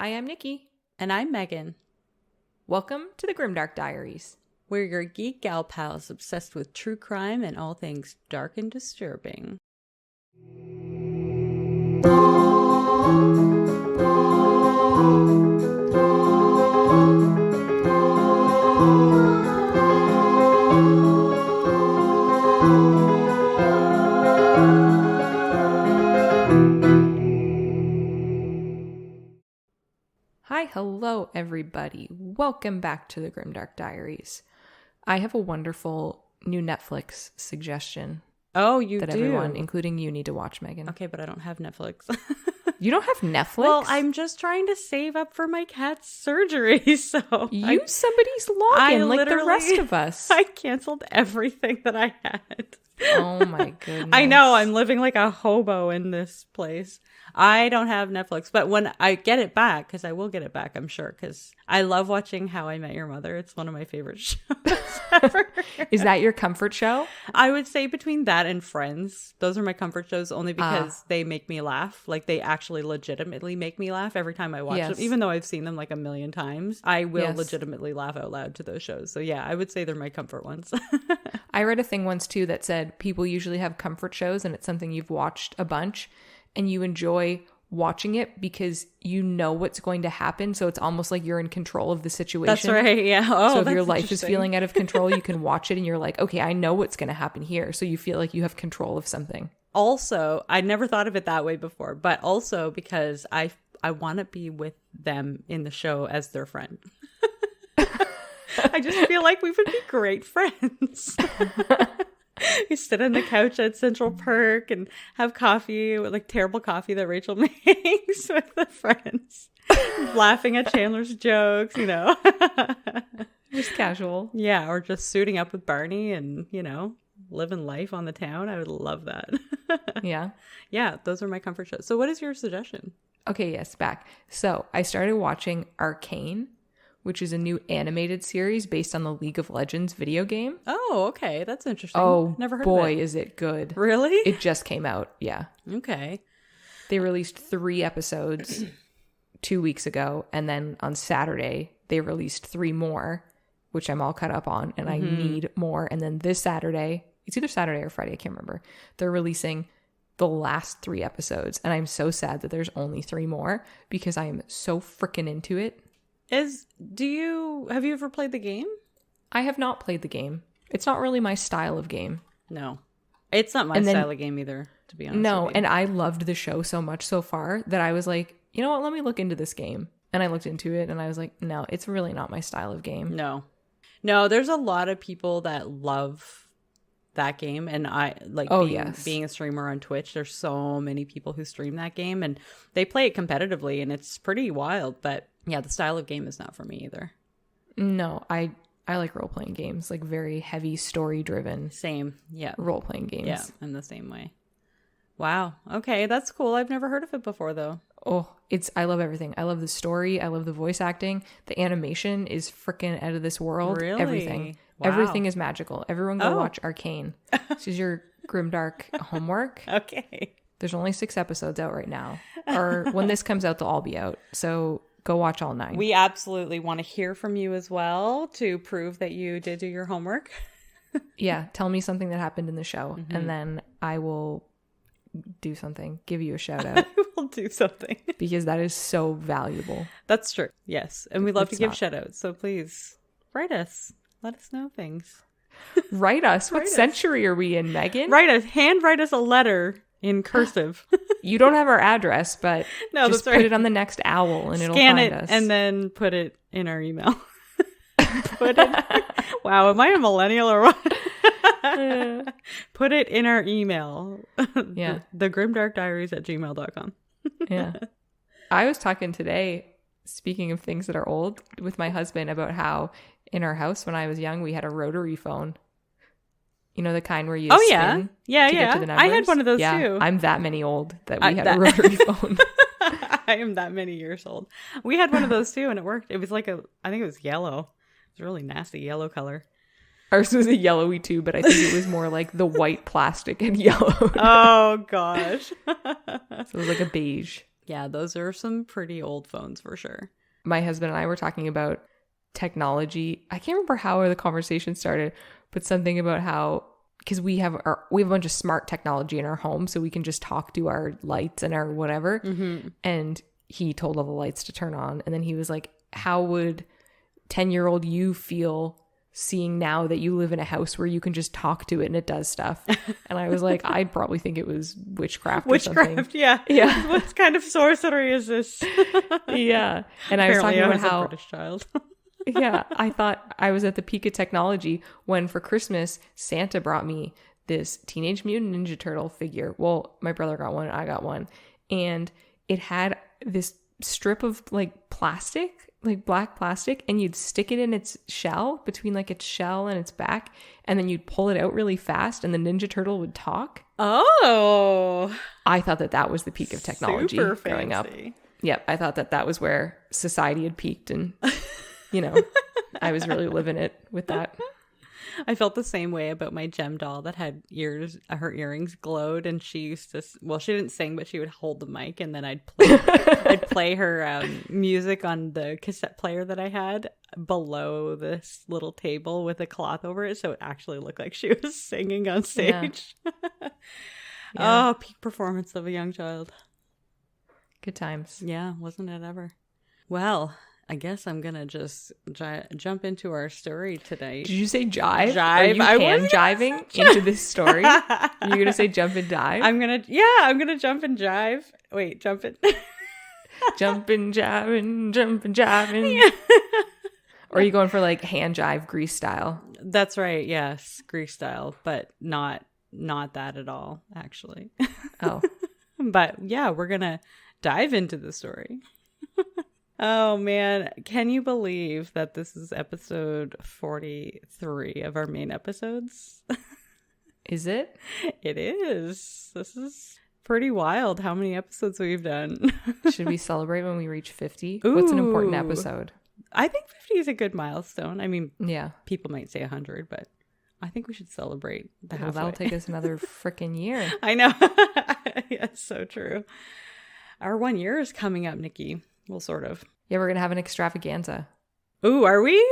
I am Nikki. And I'm Megan. Welcome to the Grimdark Diaries. We're your geek gal pals obsessed with true crime and all things dark and disturbing. Hi, hello, everybody. Welcome back to the Grimdark Diaries. I have a wonderful new Netflix suggestion. Oh, you that do? Everyone, including you, need to watch, Megan. Okay, but I don't have Netflix. You don't have Netflix? Well, I'm just trying to save up for my cat's surgery, so... Use somebody's login like the rest of us. I canceled everything that I had. Oh my goodness. I know, I'm living like a hobo in this place. I don't have Netflix, but when I get it back, because I will get it back, I'm sure, because I love watching How I Met Your Mother. It's one of my favorite shows ever. Is that your comfort show? I would say between that and Friends. Those are my comfort shows only because they make me laugh. Like, they actually legitimately make me laugh every time I watch them. Even though I've seen them like a million times, I will legitimately laugh out loud to those shows. So yeah, I would say they're my comfort ones. I read a thing once too that said people usually have comfort shows and it's something you've watched a bunch and you enjoy watching it because you know what's going to happen. So it's almost like you're in control of the situation. That's right. Yeah. Oh, so if your life is feeling out of control, you can watch it and you're like, okay, I know what's going to happen here. So you feel like you have control of something. Also, I never thought of it that way before, but also because I want to be with them in the show as their friend. I just feel like we would be great friends. We sit on the couch at Central Perk and have coffee, like terrible coffee that Rachel makes with the friends, laughing at Chandler's jokes, you know. Just casual. Yeah, or just suiting up with Barney and, you know, living life on the town. I would love that. Yeah. Yeah, those are my comfort shows. So what is your suggestion? Okay, yes, back. So I started watching Arcane, which is a new animated series based on the League of Legends video game. Oh, okay. That's interesting. Oh, never heard boy, of it. Is it good. Really? It just came out. Yeah. Okay. They released 3 episodes 2 weeks ago. And then on Saturday, they released 3 more, which I'm all caught up on. And I need more. And then this Saturday, it's either Saturday or Friday, I can't remember. They're releasing the last 3 episodes. And I'm so sad that there's only 3 more because I am so freaking into it. Have you ever played the game? I have not played the game. It's not really my style of game. No. It's not my style of game either, to be honest. No, and I loved the show so much so far that I was like, you know what, let me look into this game. And I looked into it and I was like, no, it's really not my style of game. No, there's a lot of people that love that game, and I like being a streamer on Twitch. There's so many people who stream that game and they play it competitively and it's pretty wild, but yeah, the style of game is not for me either. No, I like role-playing games, like very heavy story-driven. Same, yeah. Role-playing games. Yeah, in the same way. Wow, okay, that's cool. I've never heard of it before, though. Oh, I love everything. I love the story. I love the voice acting. The animation is freaking out of this world. Really? Everything. Wow. Everything is magical. Everyone go watch Arcane. This is your Grimdark homework. Okay. There's only 6 episodes out right now. Or when this comes out, they'll all be out. So go watch all 9. We absolutely want to hear from you as well to prove that you did do your homework. Yeah. Tell me something that happened in the show. And then I will do something. Give you a shout out. I will do something. Because that is so valuable. That's true. Yes. And we love to give shout outs. So please write us. Let us know things. Write us. What century are we in, Megan? Handwrite us a letter in cursive. You don't have our address, but just put it on the next owl and it'll find us. And then put it in our email. Wow, am I a millennial or what? Put it in our email. Yeah. The grimdarkdiaries@gmail.com. Yeah. I was talking today, speaking of things that are old, with my husband about how in our house when I was young, we had a rotary phone. You know, the kind where you spin yeah. Get to the numbers? I had one of those too. I'm that many old that we had a rotary phone. I am that many years old. We had one of those too and it worked. It was like I think it was yellow. It was a really nasty yellow color. Ours was a yellowy too, but I think it was more like the white plastic and yellow. Oh gosh. So it was like a beige. Yeah, those are some pretty old phones for sure. My husband and I were talking about technology. I can't remember how the conversation started, but something about how, because we have a bunch of smart technology in our home, so we can just talk to our lights and our whatever. Mm-hmm. And he told all the lights to turn on. And then he was like, how would 10-year-old you feel seeing now that you live in a house where you can just talk to it and it does stuff? And I was like, I'd probably think it was witchcraft or something. Yeah. What kind of sorcery is this? Yeah. And I was talking about how a British child. Yeah, I thought I was at the peak of technology when for Christmas Santa brought me this Teenage Mutant Ninja Turtle figure. Well, my brother got one, I got one, and it had this strip of like plastic, like black plastic, and you'd stick it in its shell, between like its shell and its back, and then you'd pull it out really fast and the Ninja Turtle would talk. Oh, I thought that was the peak of technology growing up. Yep, I thought that was where society had peaked, and I was really living it with that. I felt the same way about my gem doll that had ears. Her earrings glowed, and she used to. Well, she didn't sing, but she would hold the mic, and then I'd play her music on the cassette player that I had below this little table with a cloth over it, so it actually looked like she was singing on stage. Yeah. Oh, peak performance of a young child. Good times. Yeah, wasn't it ever? Well, I guess I'm going to just jump into our story today. Did you say jive? Jive. Are you hand jiving into this story? You're going to say jump and dive? I'm going to jump and jive. Wait, jump it. Jump and jiving. Yeah. Or are you going for like hand jive, grease style? That's right. Yes. Grease style, but not that at all, actually. Oh. But yeah, we're going to dive into the story. Oh man, can you believe that this is episode 43 of our main episodes? Is it? It is. This is pretty wild how many episodes we've done. Should we celebrate when we reach 50? Ooh. What's an important episode? I think 50 is a good milestone. I mean, yeah, people might say 100, but I think we should celebrate the halfway. That'll take us another freaking year. I know. Yeah, so true. Our 1 year is coming up, Nikki. Well, sort of. Yeah, we're going to have an extravaganza. Ooh, are we?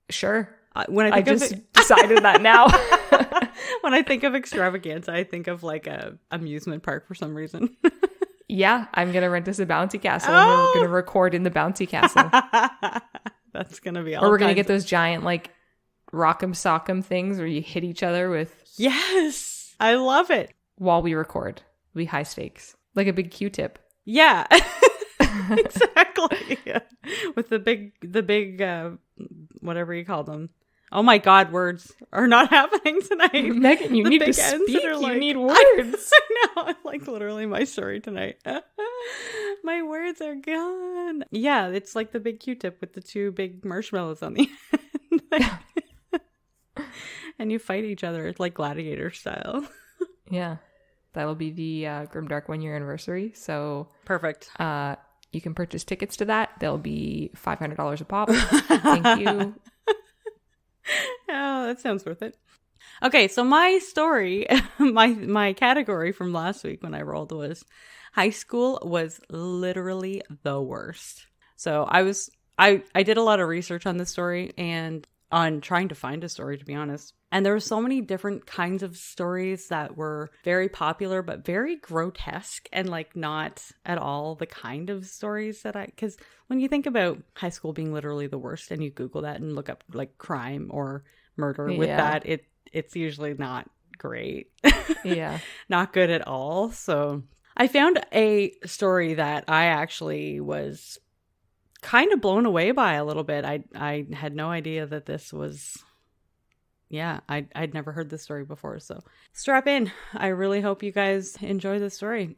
Sure. I just decided that now. When I think of extravaganza, I think of like a amusement park for some reason. Yeah, I'm going to rent us a bouncy castle and we're going to record in the bouncy castle. That's going to be all. Or we're going to get those giant like rock'em sock'em things where you hit each other with. Yes, I love it. While we record. It'll be high stakes. Like a big Q-tip. Yeah. Exactly. Yeah. With the big whatever you call them. Oh my God, words are not happening tonight. Megan, you need to speak. You need words. I know. I'm like literally my story tonight. My words are gone. Yeah, it's like the big Q-tip with the two big marshmallows on the end. And you fight each other. It's like gladiator style. Yeah. That'll be the Grimdark 1 year anniversary. So perfect. You can purchase tickets to that. They'll be $500 a pop. Thank you. Oh, that sounds worth it. Okay, so my story, my category from last week when I rolled was high school was literally the worst. So I did a lot of research on this story and on trying to find a story, to be honest. And there were so many different kinds of stories that were very popular, but very grotesque and like not at all the kind of stories that because when you think about high school being literally the worst and you Google that and look up like crime or murder with that, it's usually not great. Yeah. Not good at all. So I found a story that I actually was kind of blown away by a little bit. I had no idea that this was... Yeah, I'd never heard this story before, so strap in. I really hope you guys enjoy this story.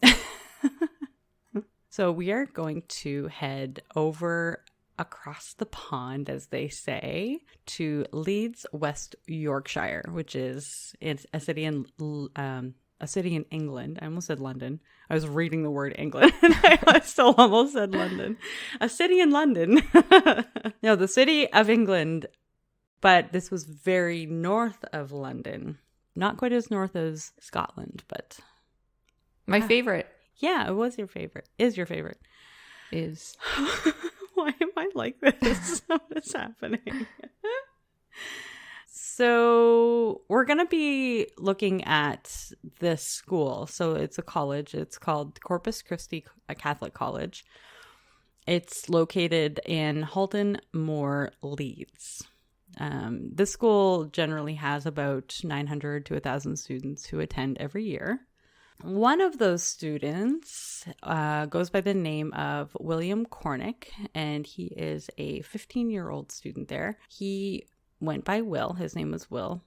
So we are going to head over across the pond, as they say, to Leeds, West Yorkshire, which is a city in England. I almost said London. I was reading the word England, and I still almost said London. A city in London. No, the city of England. But this was very north of London. Not quite as north as Scotland, but... My favorite. Yeah, it was your favorite. Is your favorite. Is. Why am I like this? What is happening? So we're going to be looking at this school. So it's a college. It's called Corpus Christi Catholic College. It's located in Halton Moor, Leeds. This school generally has about 900 to 1,000 students who attend every year. One of those students goes by the name of William Cornick, and he is a 15-year-old student there. He went by Will. His name was Will,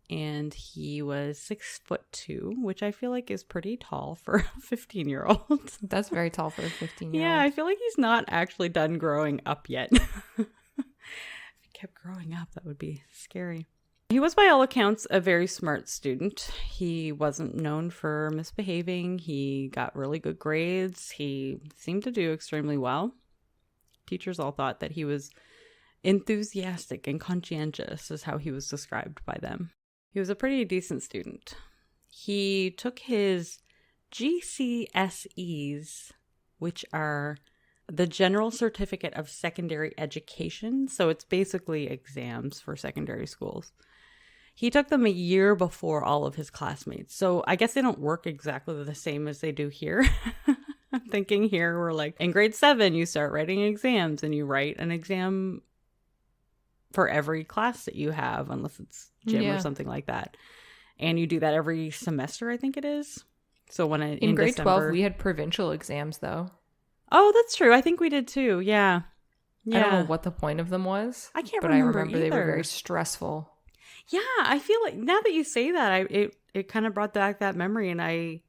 and he was 6'2", which I feel like is pretty tall for a 15-year-old. That's very tall for a 15-year-old. Yeah, I feel like he's not actually done growing up yet. If he kept growing up, that would be scary. He was, by all accounts, a very smart student. He wasn't known for misbehaving. He got really good grades. He seemed to do extremely well. Teachers all thought that he was enthusiastic and conscientious, is how he was described by them. He was a pretty decent student. He took his GCSEs, which are the General Certificate of Secondary Education. So it's basically exams for secondary schools. He took them a year before all of his classmates. So I guess they don't work exactly the same as they do here. I'm thinking here we're like, in grade 7, you start writing exams and you write an exam for every class that you have, unless it's gym or something like that. And you do that every semester, I think it is. So when in grade December, 12, we had provincial exams, though. Oh, that's true. I think we did too. Yeah. I don't know what the point of them was. I can't but remember I remember either. They were very stressful. Yeah, I feel like now that you say that, it kind of brought back that memory, and I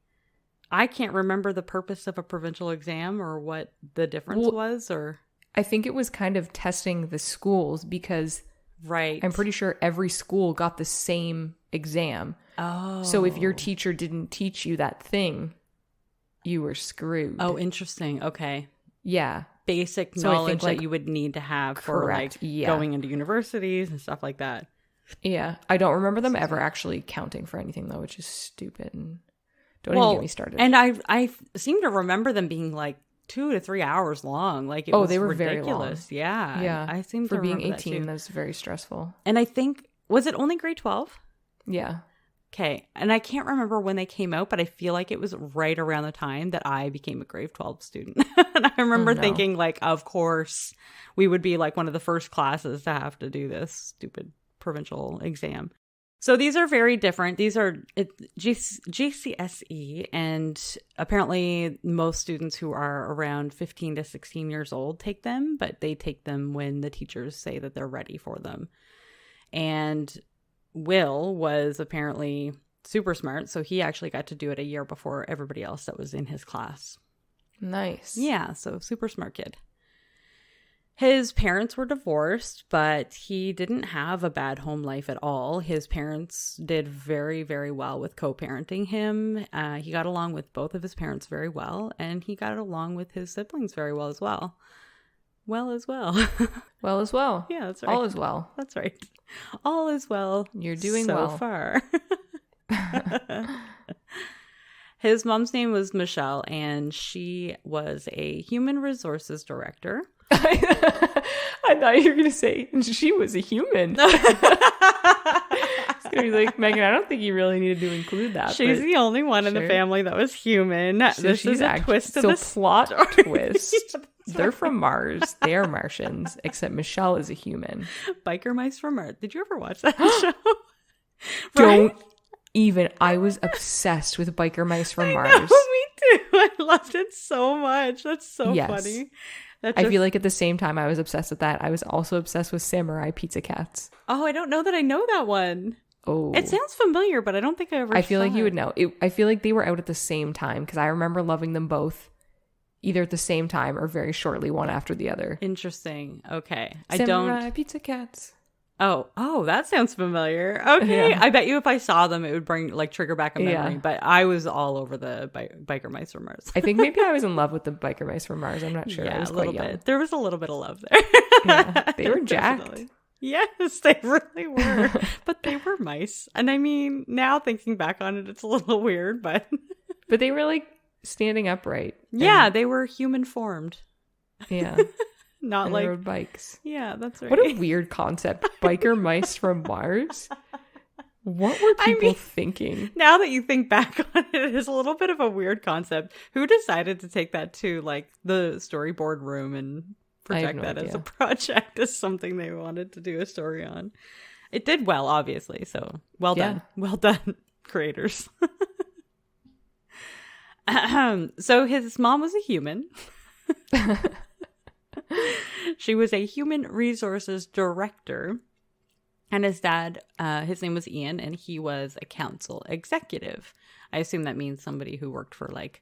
can't remember the purpose of a provincial exam or what the difference was. Or I think it was kind of testing the schools because I'm pretty sure every school got the same exam. Oh. So if your teacher didn't teach you that thing, you were screwed. Oh, interesting. Okay. Yeah. Basic knowledge that you would need to have for going into universities and stuff like that. Yeah. I don't remember them ever actually counting for anything, though, which is stupid. And don't even get me started. And I seem to remember them being like 2 to 3 hours long. Like, it was they were ridiculous. Very long. Yeah. Yeah. I seem for to being remember 18, that's very stressful. And I think, was it only grade 12? Yeah. Okay. And I can't remember when they came out, but I feel like it was right around the time that I became a grade 12 student. And I remember thinking, like, of course, we would be like one of the first classes to have to do this stupid provincial exam. So these are very different. These are GCSE, and apparently most students who are around 15 to 16 years old take them, but they take them when the teachers say that they're ready for them. And Will was apparently super smart, so he actually got to do it a year before everybody else that was in his class. Nice. Yeah, so super smart kid. His parents were divorced, but he didn't have a bad home life at all. His parents did very, very well with co-parenting him. He got along with both of his parents very well, and he got along with his siblings very well as well. Well as well. Well as well. Yeah, that's right. All is well. That's right. All is well. You're doing so well. far. His mom's name was Michelle, and she was a human resources director. I thought you were going to say she was a human. It's going to be like, Megan, I don't think you really needed to include that. She's the only one in the family that was human. So this is a twist of the plot twist. They're from Mars. They're Martians, except Michelle is a human. Biker Mice from Mars. Did you ever watch that show? Don't even. I was obsessed with Biker Mice from Mars. Me too. I loved it so much. That's so funny. I feel like at the same time I was obsessed with that, I was also obsessed with Samurai Pizza Cats. Oh, I don't know that I know that one. Oh, it sounds familiar, but I don't think I ever. I feel like you would know. I feel like they were out at the same time because I remember loving them both, either at the same time or very shortly, one after the other. Interesting. Okay, Samurai Pizza Cats. Oh, that sounds familiar. Okay, yeah. I bet you if I saw them, it would trigger back a memory. Yeah. But I was all over the Biker Mice from Mars. I think maybe I was in love with the Biker Mice from Mars. I'm not sure. Yeah, I was a little quite young. bit. There was a little bit of love there. Yeah, they were jacked. Definitely. Yes, they really were. But they were mice. And I mean, now thinking back on it, it's a little weird, but they were like standing upright. Yeah, they were human formed. Yeah. Not and like they rode bikes. Yeah, that's right. What a weird concept. Biker mice from Mars. What were people thinking? Now that you think back on it, it is a little bit of a weird concept. Who decided to take that to like the storyboard room and project that as a project, as something they wanted to do a story on? It did well, obviously. So well done. Well done, creators. So his mom was a human. She was a human resources director. And his dad, his name was Ian, and he was a council executive. I assume that means somebody who worked for, like,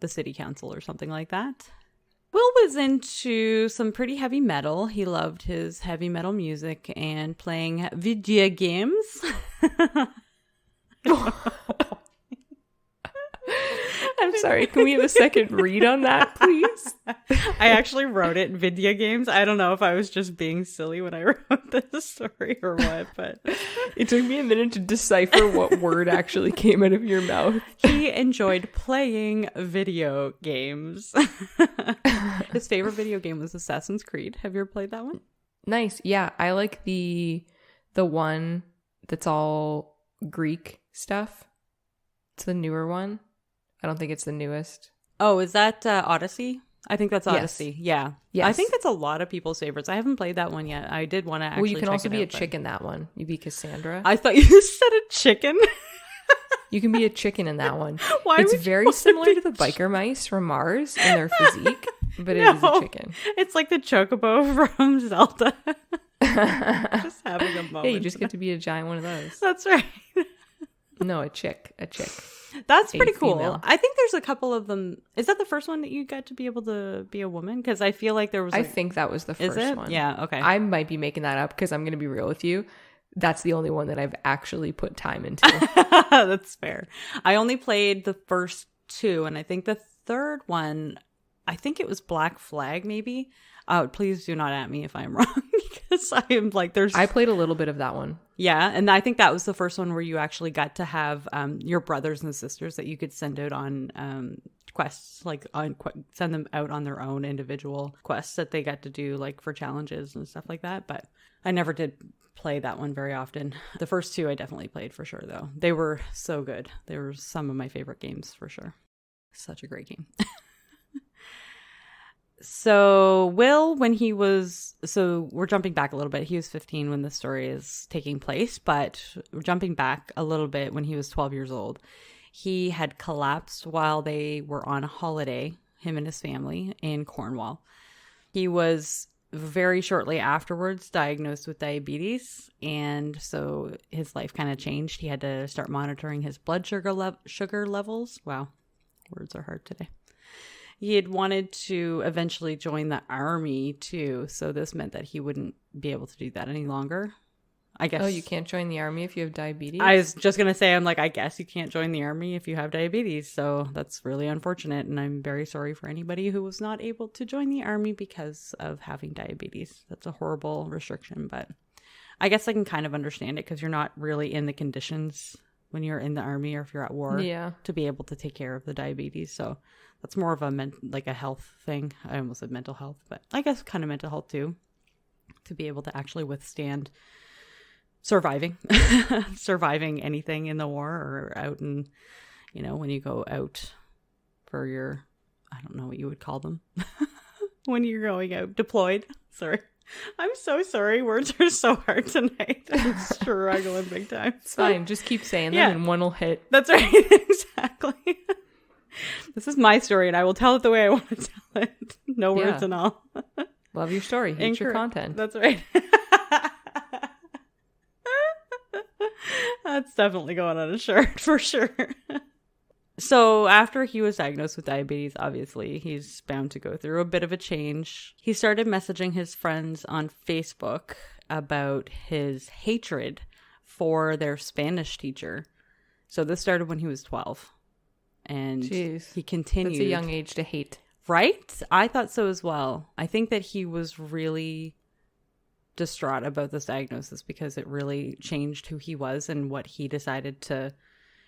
the city council or something like that. Will was into some pretty heavy metal. He loved his heavy metal music and playing video games. I'm sorry, can we have a second read on that, please? I actually wrote it, video games. I don't know if I was just being silly when I wrote this story or what, but it took me a minute to decipher what word actually came out of your mouth. He enjoyed playing video games. His favorite video game was Assassin's Creed. Have you ever played that one? Nice. Yeah, I like the one that's all Greek stuff. It's the newer one. I don't think it's the newest. Oh, is that Odyssey? I think that's Odyssey. Yes. Yeah. I think it's a lot of people's favorites. I haven't played that one yet. I did want to actually check it out. Well, you can also be a chick in that one. You be Cassandra. I thought you said a chicken. You can be a chicken in that one. Why it's very similar to the biker mice from Mars in their physique, but it is a chicken. It's like the chocobo from Zelda. Just having a moment. Yeah, you just get to be a giant one of those. That's right. No, a chick. That's pretty cool. Female. I think there's a couple of them. Is that the first one that you got to be able to be a woman? Because I feel like there was. I think that was the first one. Yeah. Okay. I might be making that up because I'm going to be real with you. That's the only one that I've actually put time into. That's fair. I only played the first two, and I think the third one, I think it was Black Flag, maybe. Please do not at me if I'm wrong, because I am like, I played a little bit of that one. Yeah, and I think that was the first one where you actually got to have your brothers and sisters that you could send out on quests, like send them out on their own individual quests that they got to do, like for challenges and stuff like that. But I never did play that one very often. The first two I definitely played for sure, though. They were so good. They were some of my favorite games for sure. Such a great game. So Will, so we're jumping back a little bit. He was 15 when the story is taking place, but we're jumping back a little bit when he was 12 years old. He had collapsed while they were on holiday, him and his family, in Cornwall. He was very shortly afterwards diagnosed with diabetes, and so his life kind of changed. He had to start monitoring his blood sugar levels. Wow, words are hard today. He had wanted to eventually join the army too, so this meant that he wouldn't be able to do that any longer. I guess. Oh, you can't join the army if you have diabetes? I was just going to say, I'm like, I guess you can't join the army if you have diabetes, so that's really unfortunate, and I'm very sorry for anybody who was not able to join the army because of having diabetes. That's a horrible restriction, but I guess I can kind of understand it because you're not really in the conditions when you're in the army or if you're at war to be able to take care of the diabetes, so that's more of a health thing. I almost said mental health, but I guess kind of mental health too, to be able to actually withstand surviving anything in the war or out in, when you go out for your, I don't know what you would call them, when you're going out, deployed. Sorry. I'm so sorry. Words are so hard tonight. I'm struggling big time. It's fine. Just keep saying them and one will hit. That's right. Exactly. This is my story, and I will tell it the way I want to tell it. No words and all. Love your story. Hate your content. That's right. That's definitely going on a shirt for sure. So after he was diagnosed with diabetes, obviously, he's bound to go through a bit of a change. He started messaging his friends on Facebook about his hatred for their Spanish teacher. So this started when he was 12. And he continued. That's a young age to hate. Right? I thought so as well. I think that he was really distraught about this diagnosis because it really changed who he was and what he decided to,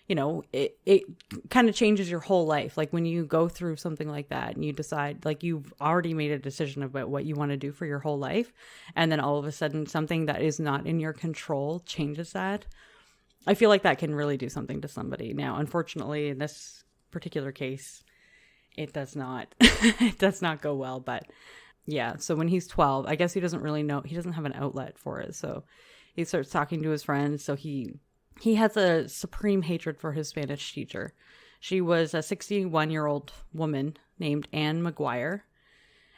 it kind of changes your whole life. Like when you go through something like that and you decide, like you've already made a decision about what you want to do for your whole life. And then all of a sudden something that is not in your control changes that. I feel like that can really do something to somebody. Now, unfortunately, in this particular case, it does not, it does not go well. But yeah, so when he's 12, I guess he doesn't really know, he doesn't have an outlet for it. So he starts talking to his friends. So he has a supreme hatred for his Spanish teacher. She was a 61-year-old woman named Ann Maguire,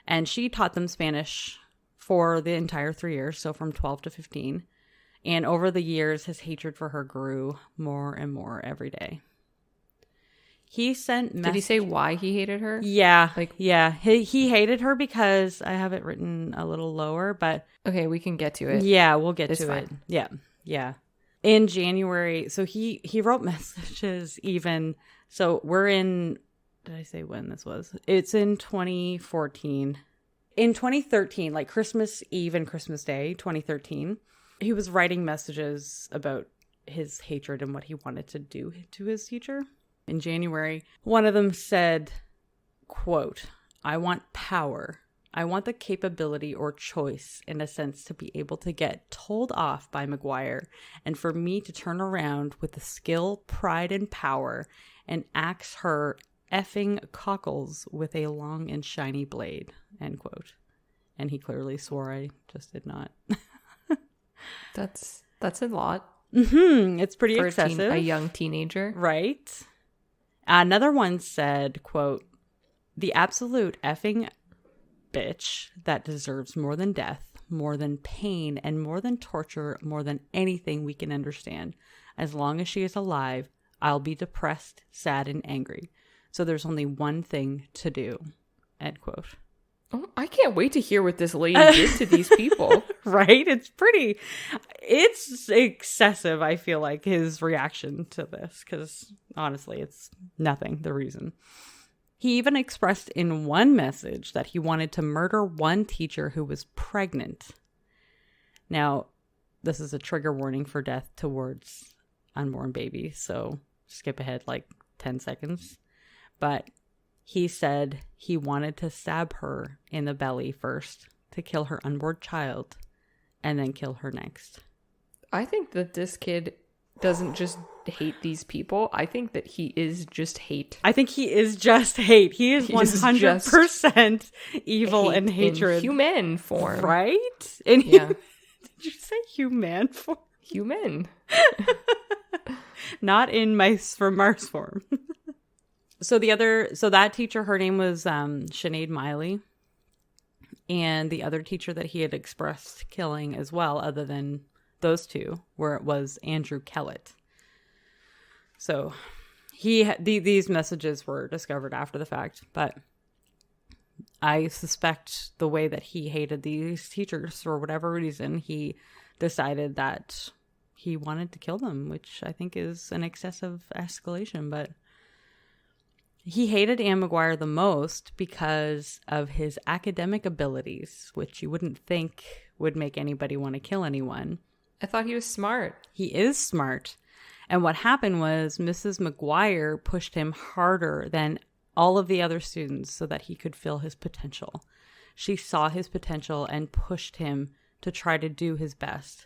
and she taught them Spanish for the entire 3 years, so from 12 to 15. And over the years, his hatred for her grew more and more every day. He sent Did he say why he hated her? Yeah. He hated her because I have it written a little lower, but okay, we can get to it. Yeah, we'll get it's to fine. it. Yeah. In January, so he wrote messages even, so we're in, did I say when this was? It's in 2014. In 2013, like Christmas Eve and Christmas Day, 2013, he was writing messages about his hatred and what he wanted to do to his teacher. In January, one of them said, quote, "I want power. I want the capability or choice, in a sense, to be able to get told off by Maguire and for me to turn around with the skill, pride, and power and axe her effing cockles with a long and shiny blade," end quote. And he clearly swore. I just did not. That's a lot. It's pretty for excessive. A young teenager. Right. Another one said, quote, "The absolute effing bitch that deserves more than death, more than pain, and more than torture, more than anything we can understand. As long as she is alive, I'll be depressed, sad, and angry. So there's only one thing to do," end quote. Oh, I can't wait to hear what this lady did to these people. Right? It's excessive, I feel like, his reaction to this, because honestly, it's nothing, the reason. He even expressed in one message that he wanted to murder one teacher who was pregnant. Now, this is a trigger warning for death towards unborn babies, so skip ahead like 10 seconds. But he said he wanted to stab her in the belly first to kill her unborn child and then kill her next. I think that this kid doesn't just hate these people. I think that he is just hate. I think he is just hate. He is 100% evil and hatred. In human form. Right? Yeah. Did you say human form? Human. Not in mice from Mars form. So that teacher, her name was Sinead Miley. And the other teacher that he had expressed killing as well, other than those two, was Andrew Kellett. So these messages were discovered after the fact, but I suspect the way that he hated these teachers, for whatever reason, he decided that he wanted to kill them, which I think is an excessive escalation, but he hated Ann Maguire the most because of his academic abilities, which you wouldn't think would make anybody want to kill anyone. I thought he was smart. He is smart. And what happened was Mrs. Maguire pushed him harder than all of the other students so that he could feel his potential. She saw his potential and pushed him to try to do his best,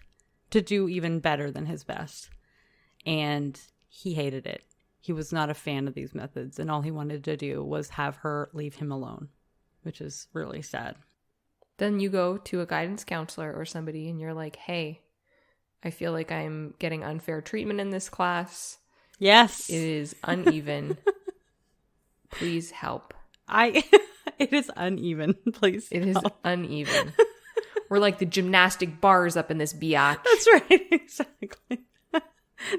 to do even better than his best. And he hated it. He was not a fan of these methods, and all he wanted to do was have her leave him alone, which is really sad. Then you go to a guidance counselor or somebody and you're like, "Hey, I feel like I'm getting unfair treatment in this class. Yes. It is uneven. Please help." It is uneven. Please It help. is uneven. We're like the gymnastic bars up in this biatch. That's right. Exactly.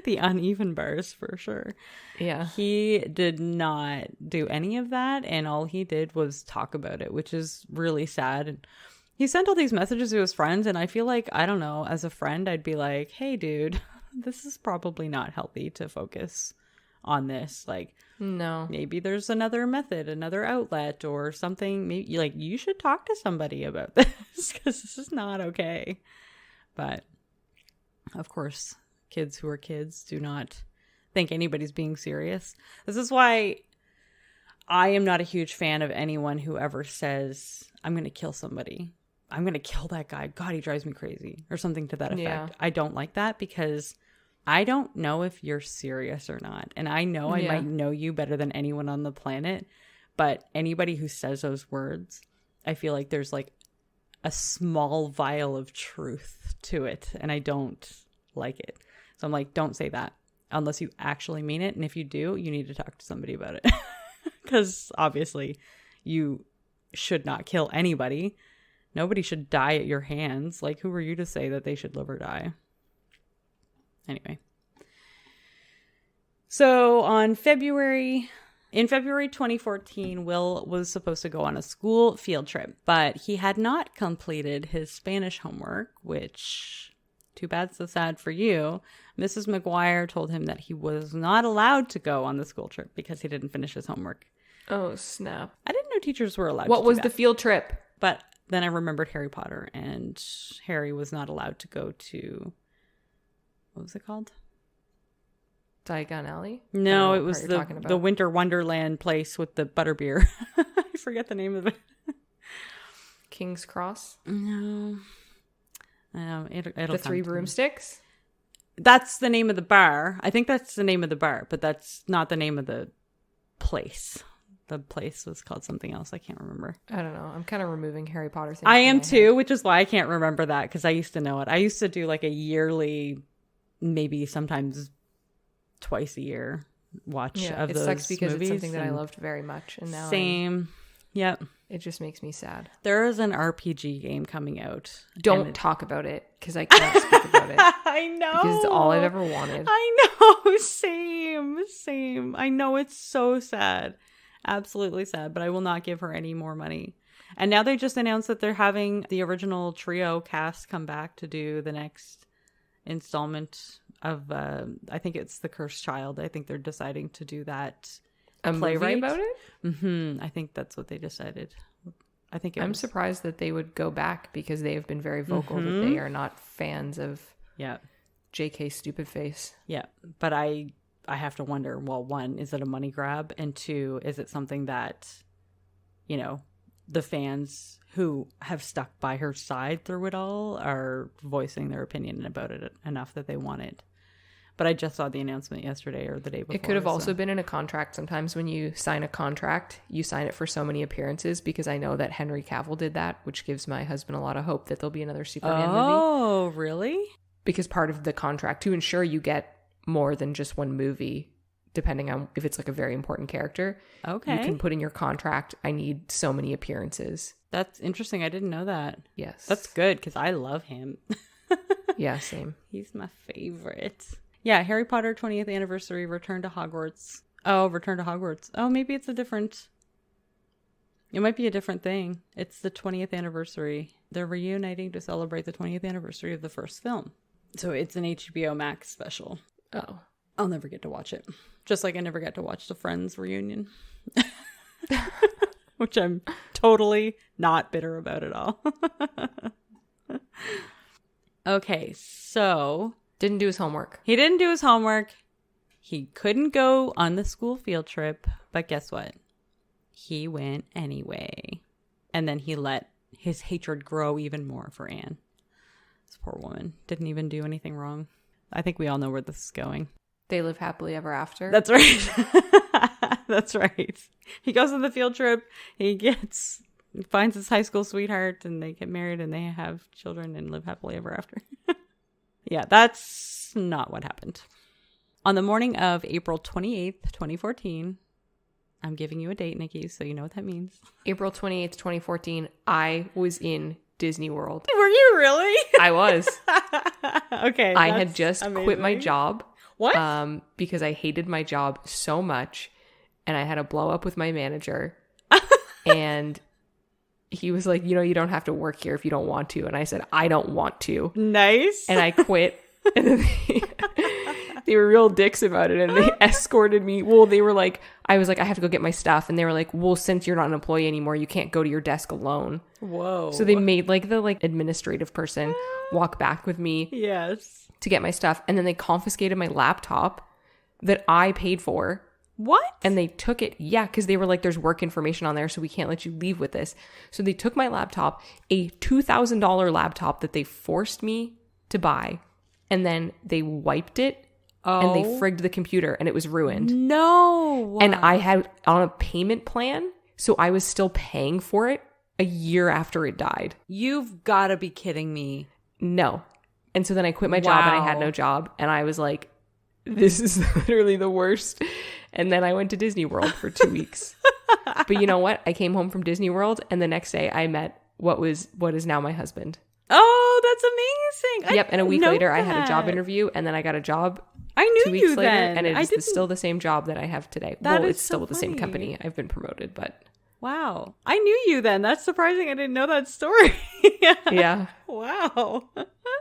The uneven bars, for sure. Yeah. He did not do any of that, and all he did was talk about it, which is really sad. And he sent all these messages to his friends, and I feel like, I don't know, as a friend, I'd be like, "Hey, dude, this is probably not healthy to focus on this. Like, no, maybe there's another method, another outlet, or something. Maybe, like, you should talk to somebody about this, because this is not okay." But, of course, kids who are kids do not think anybody's being serious. This is why I am not a huge fan of anyone who ever says, I'm going to kill somebody. I'm going to kill that guy. God, he drives me crazy. Or something to that effect. Yeah. I don't like that because I don't know if you're serious or not. And I know I might know you better than anyone on the planet. But anybody who says those words, I feel like there's like a small vial of truth to it. And I don't like it. So I'm like, don't say that unless you actually mean it. And if you do, you need to talk to somebody about it. Because obviously you should not kill anybody. Nobody should die at your hands. Like, who are you to say that they should live or die? Anyway. So in February 2014, Will was supposed to go on a school field trip, but he had not completed his Spanish homework, which, too bad, so sad for you. Mrs. Maguire told him that he was not allowed to go on the school trip because he didn't finish his homework. Oh, snap. I didn't know teachers were allowed What to do was that. the field trip? But then I remembered Harry Potter, and Harry was not allowed to go to, what was it called? Diagon Alley? No, it was the Winter Wonderland place with the butterbeer. I forget the name of it. King's Cross? No. It'll the Three Broomsticks? That's the name of the bar. I think that's the name of the bar, but that's not the name of the place. The place was called something else. I can't remember. I don't know. I'm kind of removing Harry Potter things. I am too, which is why I can't remember that because I used to know it. I used to do like a yearly, maybe sometimes twice a year watch of those movies. It sucks because it's something that I loved very much. And now same. Yep. It just makes me sad. There is an RPG game coming out. Don't talk about it because I can't speak about it. I know. Because it's all I've ever wanted. I know. Same. I know it's so sad. Absolutely sad, but I will not give her any more money. And now they just announced that they're having the original trio cast come back to do the next installment of, I think it's The Cursed Child. I think they're deciding to do that. A movie about it? Mm-hmm. I think that's what they decided. I'm surprised that they would go back because they have been very vocal that they are not fans of J.K. Stupid Face. Yeah, but I have to wonder, well, one, is it a money grab? And two, is it something that, you know, the fans who have stuck by her side through it all are voicing their opinion about it enough that they want it? But I just saw the announcement yesterday or the day before. It could have also been in a contract. Sometimes when you sign a contract, you sign it for so many appearances because I know that Henry Cavill did that, which gives my husband a lot of hope that there'll be another Superman movie. Oh, really? Because part of the contract, to ensure you get more than just one movie, depending on if it's like a very important character. Okay. You can put in your contract, I need so many appearances. That's interesting. I didn't know that. Yes. That's good because I love him. Yeah, same. He's my favorite. Yeah, Harry Potter 20th anniversary, Return to Hogwarts. Oh, Return to Hogwarts. Oh, maybe it's it might be a different thing. It's the 20th anniversary. They're reuniting to celebrate the 20th anniversary of the first film. So it's an HBO Max special. Oh. I'll never get to watch it. Just like I never got to watch the Friends reunion. Which I'm totally not bitter about at all. Okay, so... Didn't do his homework. He didn't do his homework. He couldn't go on the school field trip. But guess what? He went anyway. And then he let his hatred grow even more for Anne. This poor woman didn't even do anything wrong. I think we all know where this is going. They live happily ever after. That's right. That's right. He goes on the field trip. He finds his high school sweetheart and they get married and they have children and live happily ever after. Yeah, that's not what happened. On the morning of April 28th, 2014, I'm giving you a date, Nikki, so you know what that means. April 28th, 2014, I was in Disney World. Were you really? I was. Okay. I had just quit my job. What? Because I hated my job so much and I had a blow up with my manager. And he was like, you know, you don't have to work here if you don't want to. And I said, I don't want to. Nice. And I quit. And then they were real dicks about it. And they escorted me. Well, they were like, I was like, I have to go get my stuff. And they were like, well, since you're not an employee anymore, you can't go to your desk alone. Whoa. So they made like the administrative person walk back with me. Yes. To get my stuff. And then they confiscated my laptop. that I paid for. What? And they took it. Yeah, because they were like, there's work information on there, so we can't let you leave with this. So they took my laptop, a $2,000 laptop that they forced me to buy, and then they wiped it and they frigged the computer and it was ruined. No. And I had on a payment plan, so I was still paying for it a year after it died. You've got to be kidding me. No. And so then I quit my job and I had no job. And I was like, this is literally the worst. And then I went to Disney World for 2 weeks. But you know what? I came home from Disney World and the next day I met what is now my husband. Oh, that's amazing. Yep. And a week later I had a job interview and then I got a job. I knew 2 weeks you later, then. and it's still the same job that I have today. It's still with the same company. I've been promoted, but... Wow. I knew you then. That's surprising. I didn't know that story. Yeah. Wow.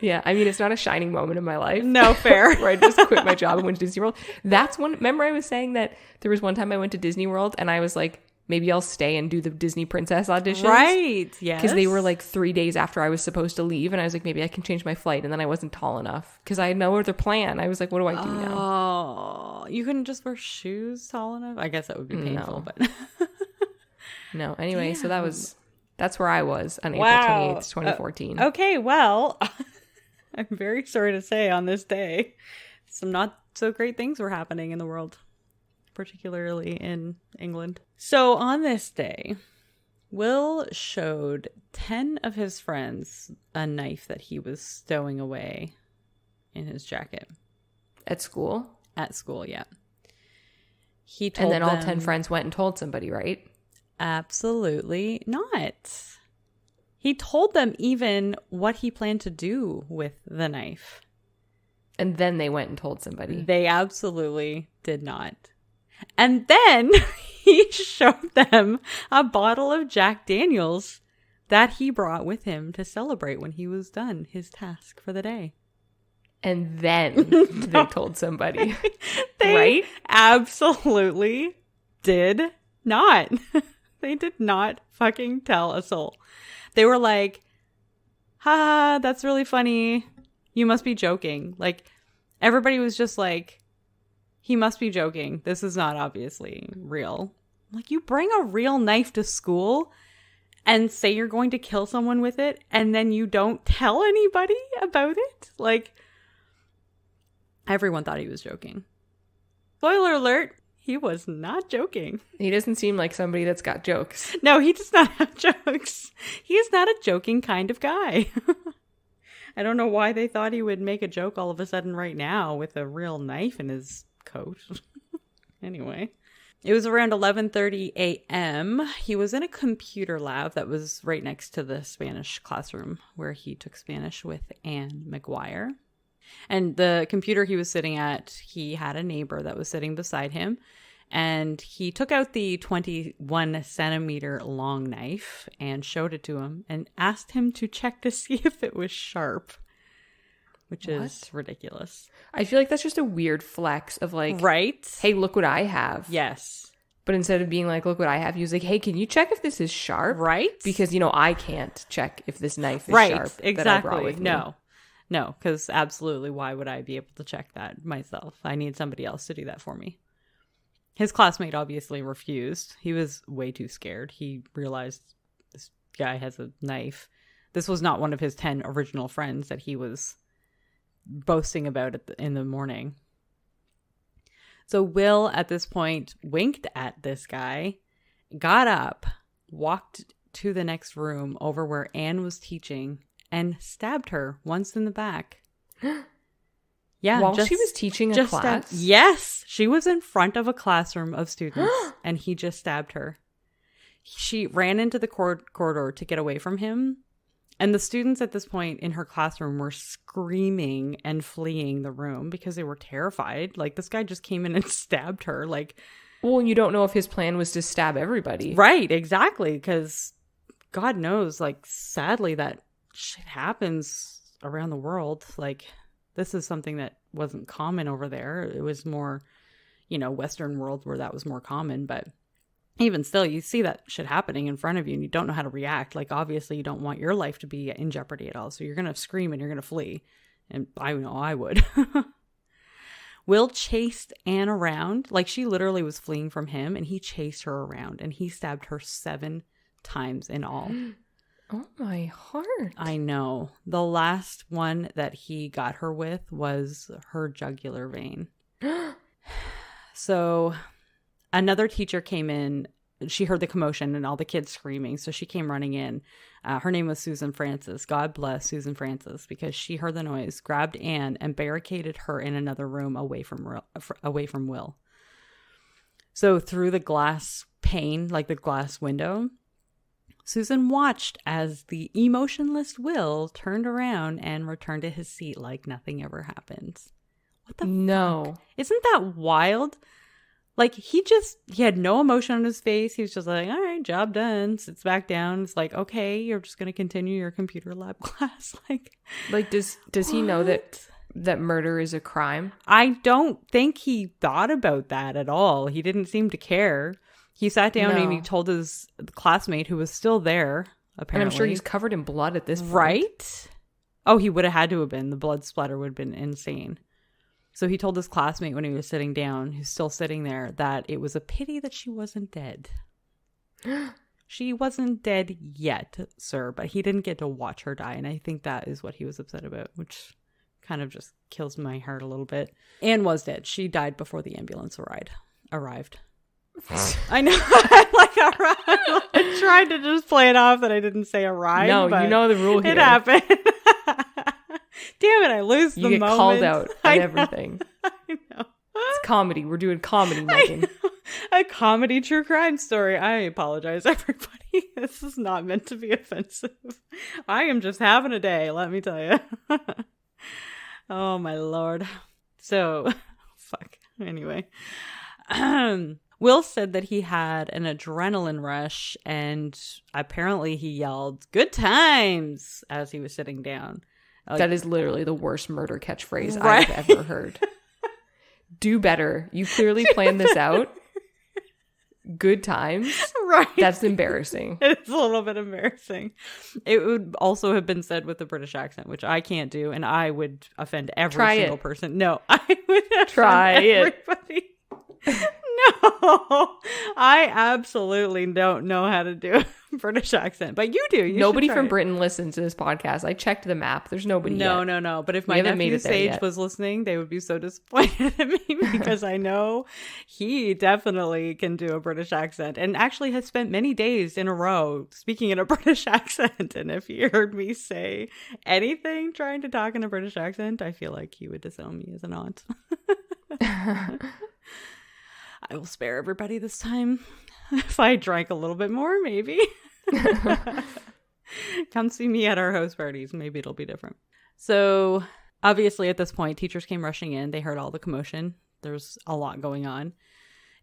Yeah. I mean, it's not a shining moment in my life. No, fair. Where I just quit my job and went to Disney World. That's one. Remember I was saying that there was one time I went to Disney World and I was like, maybe I'll stay and do the Disney Princess auditions. Right. Yes. Because they were like 3 days after I was supposed to leave. And I was like, maybe I can change my flight. And then I wasn't tall enough because I had no other plan. I was like, what do I do now? Oh, you couldn't just wear shoes tall enough? I guess that would be painful, but... No. Anyway, so that's where I was on April 28th, 2014. Okay, well, I'm very sorry to say on this day, some not so great things were happening in the world, particularly in England. So on this day, Will showed 10 of his friends a knife that he was stowing away in his jacket. At school? At school, yeah. He told and then them, all 10 friends went and told somebody, right? Absolutely not. He told them even what he planned to do with the knife. And then they went and told somebody. They absolutely did not. And then he showed them a bottle of Jack Daniels that he brought with him to celebrate when he was done his task for the day. And then they told somebody. They right? Absolutely did not. They did not fucking tell a soul. They were like, ha, that's really funny. You must be joking. Like, everybody was just like, he must be joking. This is not obviously real. Like, you bring a real knife to school and say you're going to kill someone with it, and then you don't tell anybody about it? Like, everyone thought he was joking. Spoiler alert. He was not joking. He doesn't seem like somebody that's got jokes. No, he does not have jokes. He is not a joking kind of guy. I don't know why they thought he would make a joke all of a sudden right now with a real knife in his coat. Anyway, it was around 11:30 a.m. He was in a computer lab that was right next to the Spanish classroom where he took Spanish with Ann Maguire. And the computer he was sitting at, he had a neighbor that was sitting beside him. And he took out the 21 centimeter long knife and showed it to him and asked him to check to see if it was sharp, which is ridiculous. I feel like that's just a weird flex of like, right? Hey, look what I have. Yes. But instead of being like, look what I have, he was like, hey, can you check if this is sharp? Right. Because, I can't check if this knife is right. sharp. Exactly. That I brought with me. No, because absolutely, why would I be able to check that myself? I need somebody else to do that for me. His classmate obviously refused. He was way too scared. He realized this guy has a knife. This was not one of his 10 original friends that he was boasting about in the morning. So Will, at this point, winked at this guy, got up, walked to the next room over where Anne was teaching, and stabbed her once in the back. Yeah. While she was teaching a class? Yes. She was in front of a classroom of students and he just stabbed her. She ran into the corridor to get away from him. And the students at this point in her classroom were screaming and fleeing the room because they were terrified. Like, this guy just came in and stabbed her. Like, well, you don't know if his plan was to stab everybody. Right. Exactly. Because God knows, like, sadly, that shit happens around the world. Like, this is something that wasn't common over there. It was more, Western world where that was more common. But even still, you see that shit happening in front of you and you don't know how to react. Like, obviously, you don't want your life to be in jeopardy at all. So you're going to scream and you're going to flee. And I know I would. Will chased Anne around. Like, she literally was fleeing from him, and he chased her around, and he stabbed her 7 times in all. Oh, my heart. I know. The last one that he got her with was her jugular vein. So another teacher came in. She heard the commotion and all the kids screaming. So she came running in. Her name was Susan Francis. God bless Susan Francis, because she heard the noise, grabbed Anne, and barricaded her in another room away from Will. So through the glass pane, like the glass window, Susan watched as the emotionless Will turned around and returned to his seat like nothing ever happened. What the fuck? Isn't that wild? Like, he had no emotion on his face. He was just like, all right, job done. Sits back down. It's like, okay, you're just going to continue your computer lab class. Like, does he know that murder is a crime? I don't think he thought about that at all. He didn't seem to care. He sat down and he told his classmate, who was still there, apparently. And I'm sure he's covered in blood at this point. Right? Oh, he would have had to have been. The blood splatter would have been insane. So he told his classmate when he was sitting down, who's still sitting there, that it was a pity that she wasn't dead. She wasn't dead yet, sir, but he didn't get to watch her die. And I think that is what he was upset about, which kind of just kills my heart a little bit. Anne was dead. She died before the ambulance arrived. I know. I tried to just play it off that I didn't say arrived. No, but you know the rule here. It happened. Damn it, I lose the moment. You get called out on everything. I know. It's comedy. We're doing comedy, Megan. A comedy true crime story. I apologize, everybody. This is not meant to be offensive. I am just having a day, let me tell you. Oh, my Lord. So, fuck. Anyway. Will said that he had an adrenaline rush, and apparently he yelled, "Good times," as he was sitting down. That is literally the worst murder catchphrase right? I've ever heard. Do better. You clearly planned this out. Good times. Right. That's embarrassing. It's a little bit embarrassing. It would also have been said with a British accent, which I can't do, and I would offend every single person. No, I would offend everybody. No, I absolutely don't know how to do a British accent, but you do. Nobody from Britain listens to this podcast. I checked the map. There's nobody yet. No. But if my nephew Sage was listening, they would be so disappointed at me because I know he definitely can do a British accent and actually has spent many days in a row speaking in a British accent. And if he heard me say anything trying to talk in a British accent, I feel like he would disown me as an aunt. I will spare everybody this time. If I drank a little bit more, maybe. Come see me at our house parties. Maybe it'll be different. So, obviously, at this point, teachers came rushing in. They heard all the commotion. There's a lot going on.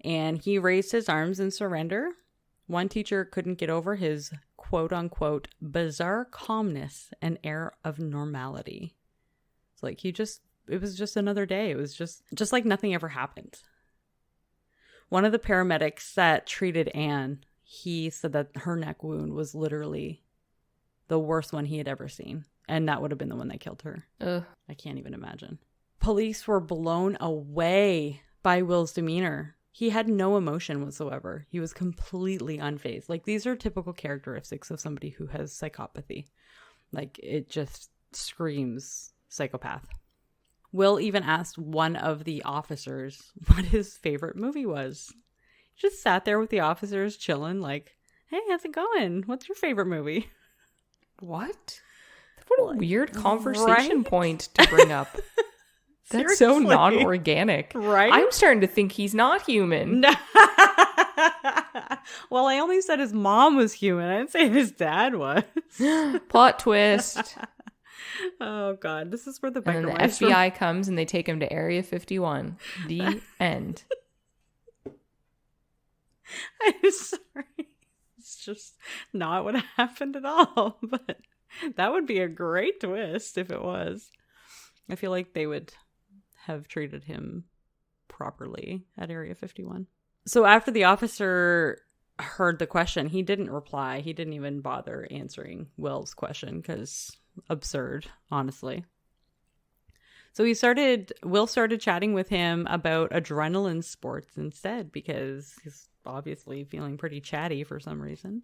And he raised his arms in surrender. One teacher couldn't get over his quote-unquote bizarre calmness and air of normality. It's like it was just another day. It was just like nothing ever happened. One of the paramedics that treated Anne, he said that her neck wound was literally the worst one he had ever seen. And that would have been the one that killed her. Ugh. I can't even imagine. Police were blown away by Will's demeanor. He had no emotion whatsoever. He was completely unfazed. Like, these are typical characteristics of somebody who has psychopathy. Like, it just screams psychopath. Will even asked one of the officers what his favorite movie was. He just sat there with the officers chilling like, hey, how's it going? What's your favorite movie? What? What a weird conversation point to bring up. That's so non-organic. Right? I'm starting to think he's not human. Well, I only said his mom was human. I didn't say his dad was. Plot twist. Oh, God. This is where the And then the FBI comes and they take him to Area 51. The end. I'm sorry. It's just not what happened at all. But that would be a great twist if it was. I feel like they would have treated him properly at Area 51. So after the officer heard the question, he didn't reply. He didn't even bother answering Will's question because absurd, honestly. So Will started chatting with him about adrenaline sports instead because he's obviously feeling pretty chatty for some reason.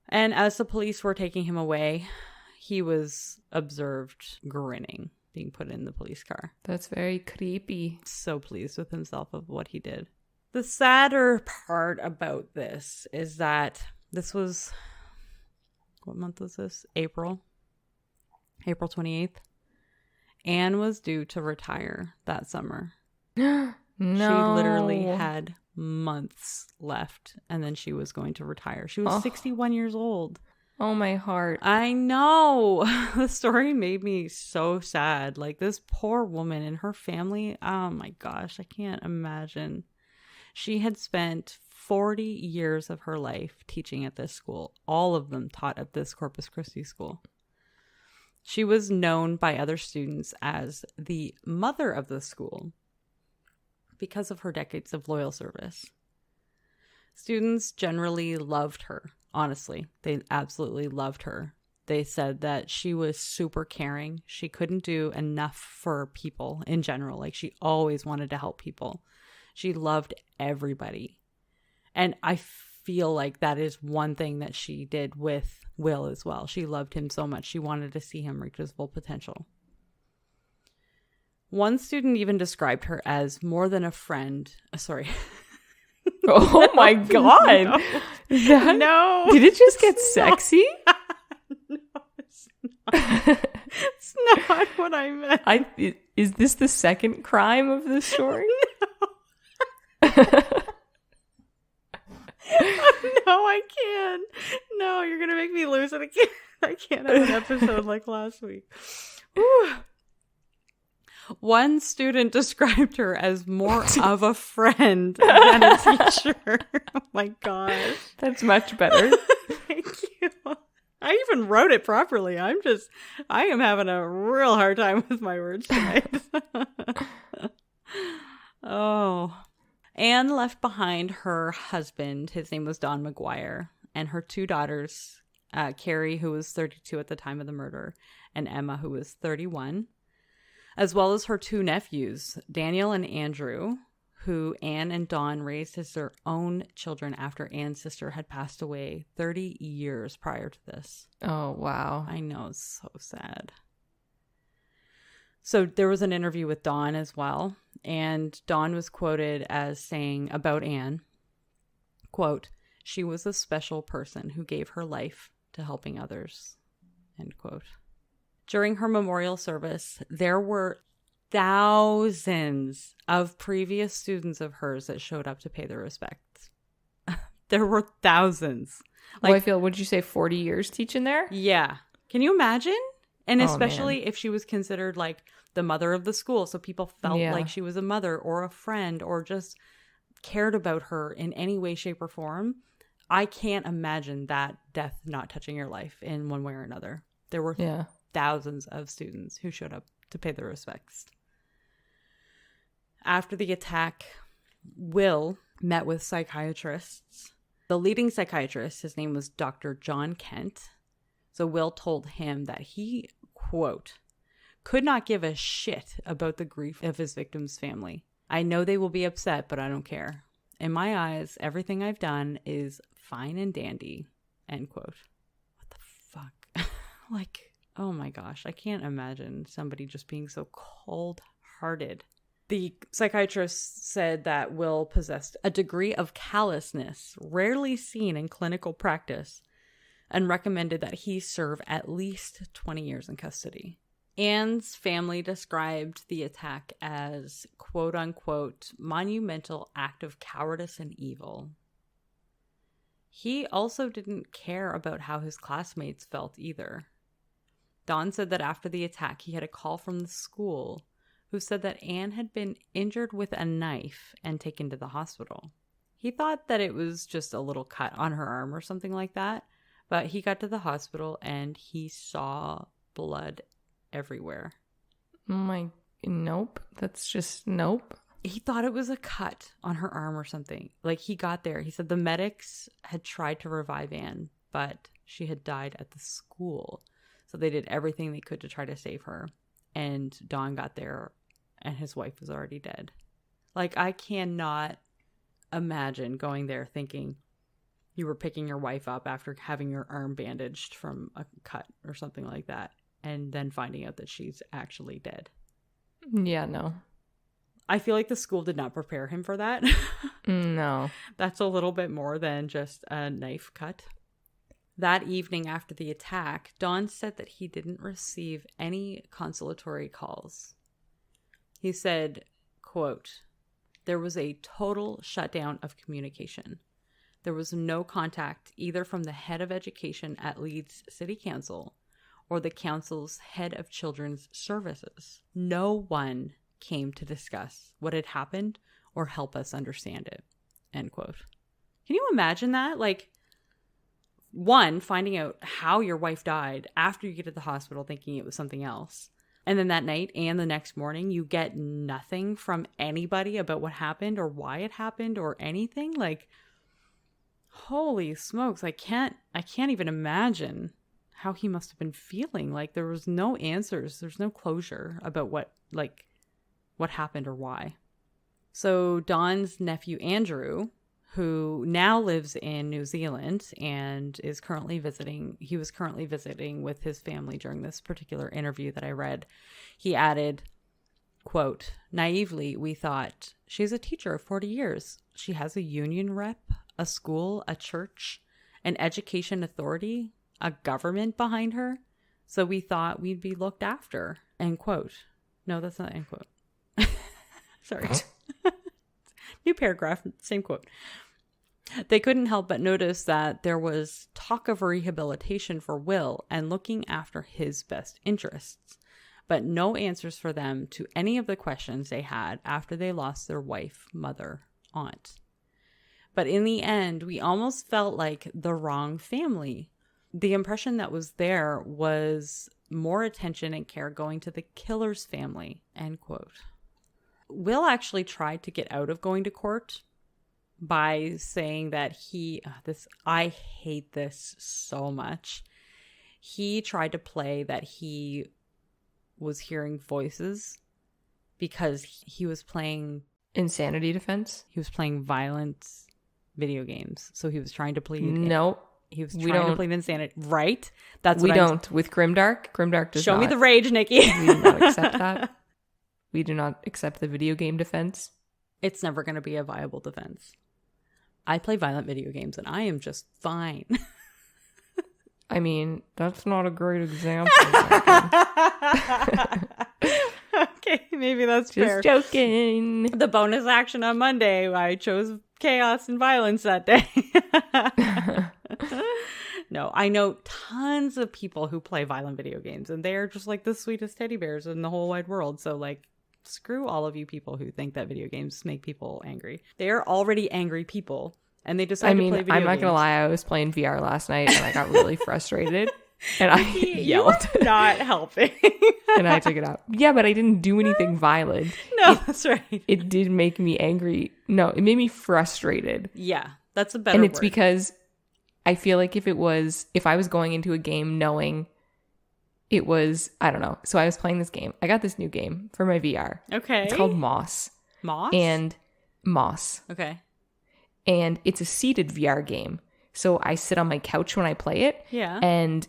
And as the police were taking him away, he was observed grinning, being put in the police car. That's very creepy. So pleased with himself of what he did. The sadder part about this is that this was, what month was this? April 28th. Anne was due to retire that summer. No. She literally had months left and then she was going to retire. She was 61 years old. Oh, my heart. I know. The story made me so sad. Like, this poor woman and her family. Oh my gosh, I can't imagine. She had spent 40 years of her life teaching at this school. All of them taught at this Corpus Christi school. She was known by other students as the mother of the school because of her decades of loyal service. Students generally loved her. Honestly, they absolutely loved her. They said that she was super caring. She couldn't do enough for people in general. Like, she always wanted to help people. She loved everybody. And I feel like that is one thing that she did with Will as well. She loved him so much. She wanted to see him reach his full potential. One student even described her as more than a friend. Sorry. Oh my God. No. No. Did it just get sexy? No, it's not. It's not what I meant. Is this the second crime of this story? No, I can't. No, you're going to make me lose it again. I can't have an episode like last week. Whew. One student described her as more of a friend than a teacher. Oh my gosh. That's much better. Thank you. I even wrote it properly. I am having a real hard time with my words tonight. Oh. Anne left behind her husband. His name was Ann Maguire. And her two daughters, Carrie, who was 32 at the time of the murder, and Emma, who was 31. As well as her two nephews, Daniel and Andrew, who Anne and Dawn raised as their own children after Anne's sister had passed away 30 years prior to this. Oh, wow. I know, it's so sad. So there was an interview with Dawn as well, and Dawn was quoted as saying about Anne, quote, "She was a special person who gave her life to helping others," end quote. During her memorial service, there were thousands of previous students of hers that showed up to pay their respects. There were thousands. Like, would you say 40 years teaching there? Yeah. Can you imagine? And Oh, especially man. if she was considered like the mother of the school. So people felt Yeah. like she was a mother or a friend or just cared about her in any way, shape, or form. I can't imagine that death not touching your life in one way or another. There were thousands of students who showed up to pay their respects. After the attack, Will met with psychiatrists. The leading psychiatrist, his name was Dr. John Kent. So Will told him that he, quote, "could not give a shit about the grief of his victim's family. I know they will be upset, but I don't care. In my eyes, everything I've done is fine and dandy," end quote. What the fuck? Like, oh my gosh, I can't imagine somebody just being so cold-hearted. The psychiatrist said that Will possessed a degree of callousness rarely seen in clinical practice and recommended that he serve at least 20 years in custody. Anne's family described the attack as, quote-unquote, monumental act of cowardice and evil. He also didn't care about how his classmates felt either. Don said that after the attack, he had a call from the school who said that Anne had been injured with a knife and taken to the hospital. He thought that it was just a little cut on her arm or something like that, but he got to the hospital and he saw blood everywhere. Nope. That's just nope. He thought it was a cut on her arm or something. Like, he got there. He said the medics had tried to revive Anne, but she had died at the school. So they did everything they could to try to save her. and Don got there and his wife was already dead. Like, I cannot imagine going there thinking you were picking your wife up after having your arm bandaged from a cut or something like that, and then finding out that she's actually dead. Yeah, no. I feel like the school did not prepare him for that. No. That's a little bit more than just a knife cut. That evening after the attack, Don said that he didn't receive any consolatory calls. He said, quote, "There was a total shutdown of communication. There was no contact either from the head of education at Leeds City Council or the council's head of children's services. No one came to discuss what had happened or help us understand it." End quote. Can you imagine that? Like, one, finding out how your wife died after you get to the hospital thinking it was something else. And then that night and the next morning, you get nothing from anybody about what happened or why it happened or anything. Like, holy smokes. I can't even imagine how he must have been feeling. Like, there was no answers. There's no closure about what happened or why. So Don's nephew, Andrew, who now lives in New Zealand and is currently visiting, he was currently visiting with his family during this particular interview that I read. He added, quote, "Naively, we thought, she's a teacher of 40 years. She has a union rep, a school, a church, an education authority, a government behind her. So we thought we'd be looked after." End quote. No, that's not end quote. Sorry. New paragraph, same quote. They couldn't help but notice that there was talk of rehabilitation for Will and looking after his best interests, but no answers for them to any of the questions they had after they lost their wife, mother, aunt. But in the end, we almost felt like the wrong family. The impression that was there was more attention and care going to the killer's family, end quote. Will actually tried to get out of going to court by saying that I hate this so much. He tried to play that he was hearing voices because he was playing insanity defense. He was playing violent video games. So he was trying to plead. Nope. He was trying to plead insanity. Right? That's what we don't. With Grimdark. Grimdark does not. Show me the rage, Nikki. We do not accept that. We do not accept the video game defense. It's never going to be a viable defense. I play violent video games and I am just fine. I mean, that's not a great example. Okay, maybe that's fair. Just joking. The bonus action on Monday, I chose chaos and violence that day. No, I know tons of people who play violent video games and they're just like the sweetest teddy bears in the whole wide world. So like, screw all of you people who think that video games make people angry. They are already angry people and they decide to play video games. I'm not going to lie. I was playing VR last night and I got really frustrated and I yelled. You are not helping. And I took it out. Yeah, but I didn't do anything violent. No, that's right. It did make me angry. No, it made me frustrated. Yeah, that's a better word. And it's word. because I feel like if I was going into a game knowing it was, I don't know. So I was playing this game. I got this new game for my VR. Okay. It's called Moss. Moss? And Moss. Okay. And it's a seated VR game. So I sit on my couch when I play it. Yeah. And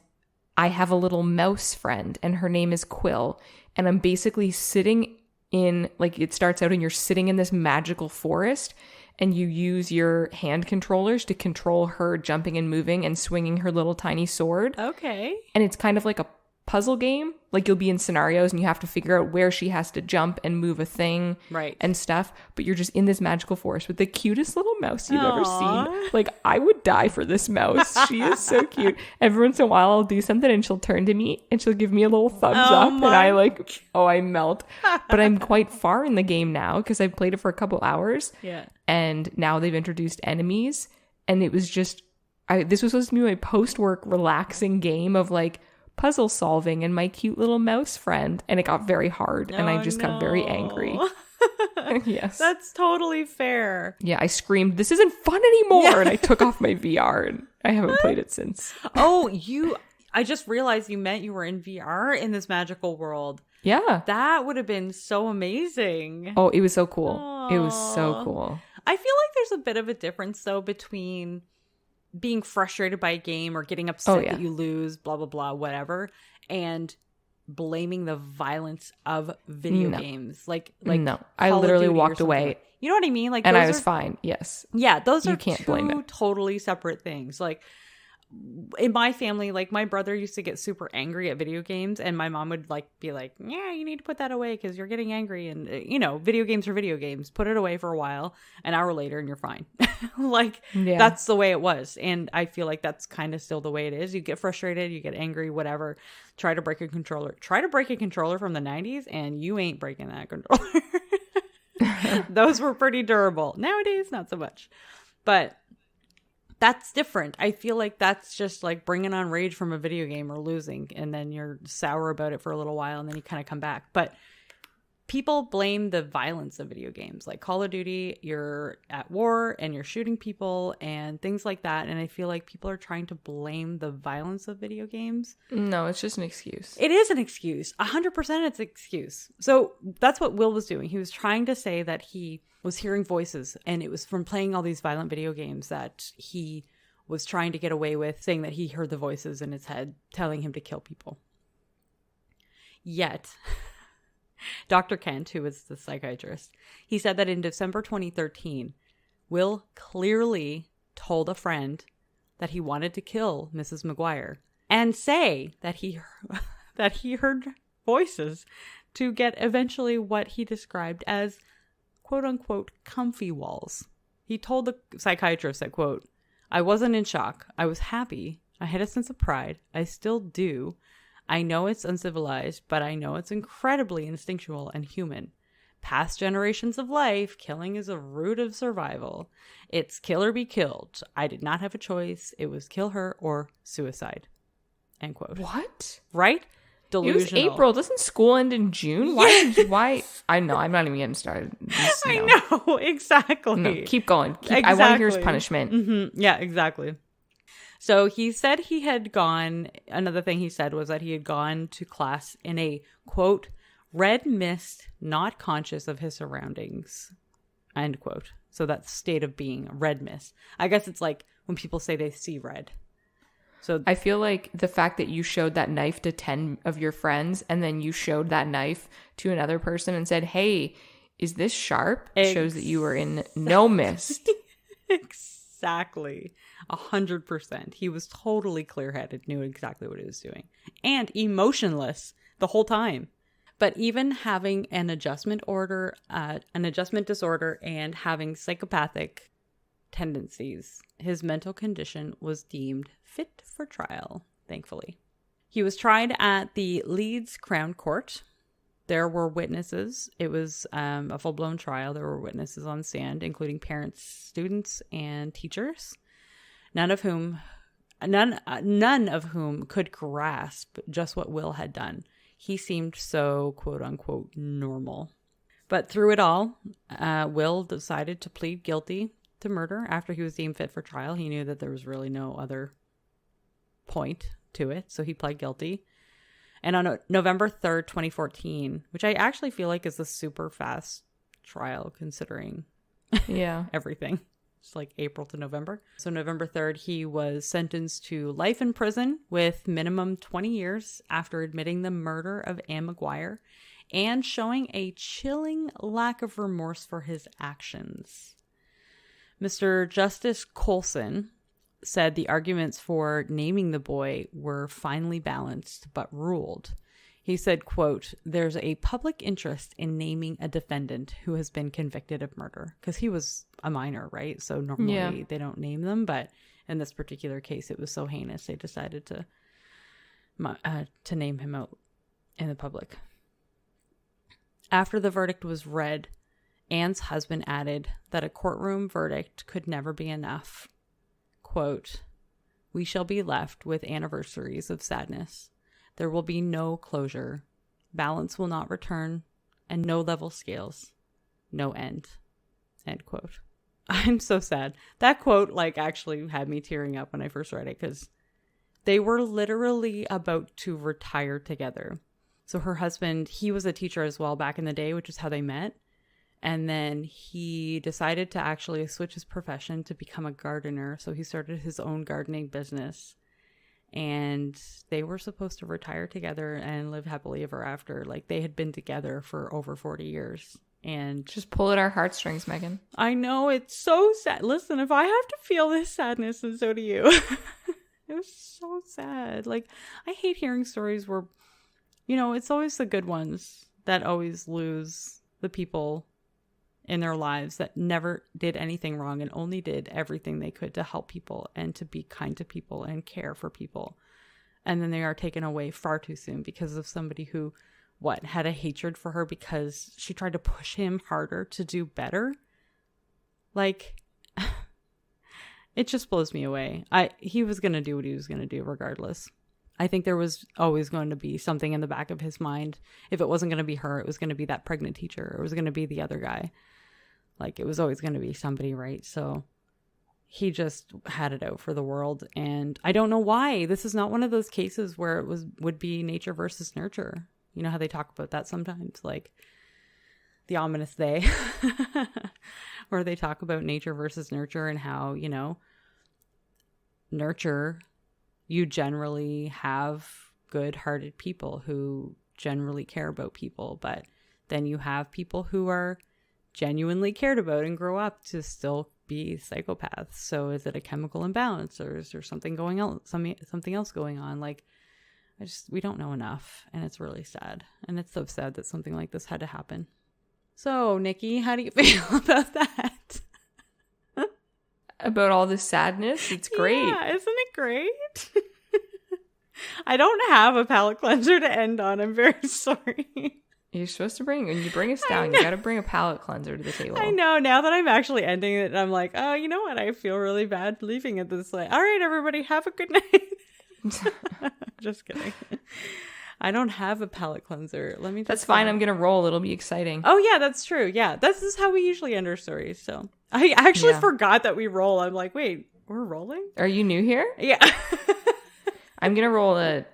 I have a little mouse friend and her name is Quill. And I'm basically sitting in, like, it starts out and you're sitting in this magical forest and you use your hand controllers to control her jumping and moving and swinging her little tiny sword. Okay. And it's kind of like a puzzle game. Like, you'll be in scenarios and you have to figure out where she has to jump and move a thing, right, and stuff. But you're just in this magical forest with the cutest little mouse you've ever seen. Like, I would die for this mouse. She is so cute. Every once in a while I'll do something and she'll turn to me and she'll give me a little thumbs up and I melt. But I'm quite far in the game now because I've played it for a couple hours. Yeah. And now they've introduced enemies, and it was just this was supposed to be my post-work relaxing game of like puzzle solving and my cute little mouse friend, and it got very hard and I just got very angry. Yes, that's totally fair. Yeah, I screamed, "This isn't fun anymore!" And I took off my VR and I haven't played it since. Oh, I just realized you meant you were in VR in this magical world. Yeah. That would have been so amazing. Oh, it was so cool. Aww. It was so cool. I feel like there's a bit of a difference, though, between being frustrated by a game or getting upset that you lose, blah, blah, blah, whatever, and blaming the violence of video games. Like no, I literally walked away. You know what I mean? Like, and I was fine. Yes. Yeah, those are can't blame it. Totally separate things. Like, in my family, like, my brother used to get super angry at video games, and my mom would, like, be like, yeah, you need to put that away because you're getting angry, and, you know, video games are video games. Put it away for a while, an hour later, and you're fine. Like, that's the way it was, and I feel like that's kind of still the way it is. You get frustrated, you get angry, whatever. Try to break a controller. Try to break a controller from the 90s, and you ain't breaking that controller. Those were pretty durable. Nowadays, not so much. But that's different. I feel like that's just like bringing on rage from a video game or losing, and then you're sour about it for a little while, and then you kind of come back. But people blame the violence of video games. Like Call of Duty, you're at war and you're shooting people and things like that. And I feel like people are trying to blame the violence of video games. No, it's just an excuse. It is an excuse. 100% it's an excuse. So that's what Will was doing. He was trying to say that he was hearing voices, and it was from playing all these violent video games that he was trying to get away with, saying that he heard the voices in his head telling him to kill people. Yet Dr. Kent, who was the psychiatrist, he said that in December 2013, Will clearly told a friend that he wanted to kill Mrs. Maguire and say that he heard voices to get eventually what he described as quote unquote comfy walls. He told the psychiatrist that, quote, I wasn't in shock. I was happy. I had a sense of pride. I still do. I know it's uncivilized, but I know it's incredibly instinctual and human. Past generations of life, killing is a root of survival. It's kill or be killed. I did not have a choice. It was kill her or suicide. End quote. What? Right? Delusional. It was April. Doesn't school end in June? Why? I know. I'm not even getting started. Just, I know. Exactly. No, keep going. Exactly. I want to hear his punishment. Mm-hmm. Yeah, exactly. So he said he had gone, another thing he said was that he had gone to class in a, quote, red mist, not conscious of his surroundings, end quote. So that's state of being, red mist. I guess it's like when people say they see red. So I feel like the fact that you showed that knife to 10 of your friends and then you showed that knife to another person and said, hey, is this sharp? Shows that you were in no mist. Exactly. 100%. He was totally clear-headed, knew exactly what he was doing. And emotionless the whole time. But even having an adjustment disorder and having psychopathic tendencies, his mental condition was deemed fit for trial, thankfully. He was tried at the Leeds Crown Court. There were witnesses. It was a full-blown trial. There were witnesses on stand, including parents, students, and teachers. None of whom could grasp just what Will had done. He seemed so, quote unquote, normal. But through it all, Will decided to plead guilty to murder after he was deemed fit for trial. He knew that there was really no other point to it, so he pled guilty. And on November 3rd, 2014, which I actually feel like is a super fast trial considering everything. It's like April to November. So November 3rd, he was sentenced to life in prison with minimum 20 years after admitting the murder of Ann Maguire and showing a chilling lack of remorse for his actions. Mr. Justice Colson said the arguments for naming the boy were finely balanced, but ruled. He said, quote, there's a public interest in naming a defendant who has been convicted of murder. Because he was a minor, right? So normally they don't name them. But in this particular case, it was so heinous, they decided to name him out in the public. After the verdict was read, Ann's husband added that a courtroom verdict could never be enough. Quote, we shall be left with anniversaries of sadness. There will be no closure. Balance will not return, and no level scales. No end. End quote. I'm so sad. That quote, like, actually had me tearing up when I first read it, because They were literally about to retire together. So her husband, he was a teacher as well back in the day, which is how they met. And then he decided to actually switch his profession to become a gardener. So he started his own gardening business. And they were supposed to retire together and live happily ever after. Like, they had been together for over 40 years. And just pull at our heartstrings, Megan. I know, it's so sad. Listen, if I have to feel this sadness, and so do you. It was so sad. Like, I hate hearing stories where, you know, it's always the good ones that always lose the people in their lives that never did anything wrong and only did everything they could to help people and to be kind to people and care for people. And then they are taken away far too soon because of somebody who, had a hatred for her because she tried to push him harder to do better. Like, it just blows me away. He was going to do what he was going to do regardless. I think there was always going to be something in the back of his mind. If it wasn't going to be her, it was going to be that pregnant teacher. Or it was going to be the other guy. Like, it was always going to be somebody, right? So he just had it out for the world. And I don't know why. This is not one of those cases where it would be nature versus nurture. You know how they talk about that sometimes? Like, the ominous they. Where they talk about nature versus nurture and how, you know, nurture, you generally have good-hearted people who generally care about people. But then you have people who are genuinely cared about and grow up to still be psychopaths. So is it a chemical imbalance, or is there something going on, something else going on? Like, we don't know enough, and it's really sad. And it's so sad that something like this had to happen. So, Nikki, how do you feel about that? About all this sadness? It's great. Yeah, isn't it great? I don't have a palate cleanser to end on. I'm very sorry. You're supposed to when you bring us down, you got to bring a palate cleanser to the table. I know. Now that I'm actually ending it, I'm like, oh, you know what? I feel really bad leaving it this way. All right, everybody, have a good night. Just kidding. I don't have a palate cleanser. Let me. That's fine. I'm gonna roll. It'll be exciting. Oh yeah, that's true. Yeah, this is how we usually end our stories. So I actually forgot that we roll. I'm like, wait, we're rolling? Are you new here? Yeah. I'm gonna roll a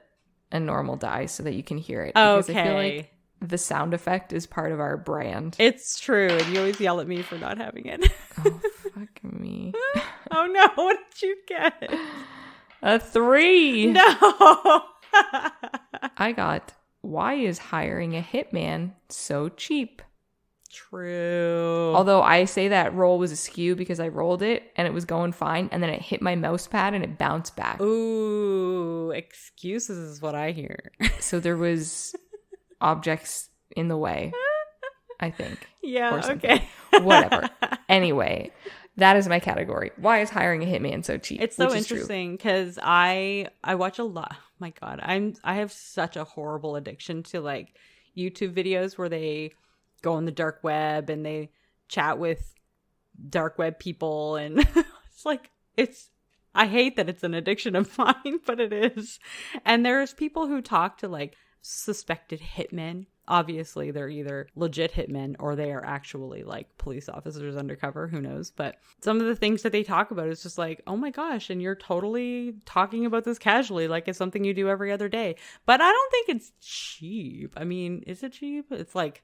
normal die so that you can hear it. Because okay. I feel like the sound effect is part of our brand. It's true, and you always yell at me for not having it. Oh, fuck me. Oh no, what did you get? A 3. No. I got, why is hiring a hitman so cheap? True. Although I say that roll was askew because I rolled it and it was going fine, and then it hit my mouse pad and it bounced back. Ooh, excuses is what I hear. So there was objects in the way, I think. Yeah, okay. Whatever. Anyway, that is my category. Why is hiring a hitman so cheap? It's so interesting because I watch a lot. My God, I have such a horrible addiction to like YouTube videos where they go on the dark web and they chat with dark web people, and it's like I hate that it's an addiction of mine, but it is. And there's people who talk to like suspected hitmen. Obviously, they're either legit hitmen or they are actually like police officers undercover. Who knows? But some of the things that they talk about is just like, oh my gosh, and you're totally talking about this casually like it's something you do every other day. But I don't think it's cheap. I mean, is it cheap? It's like,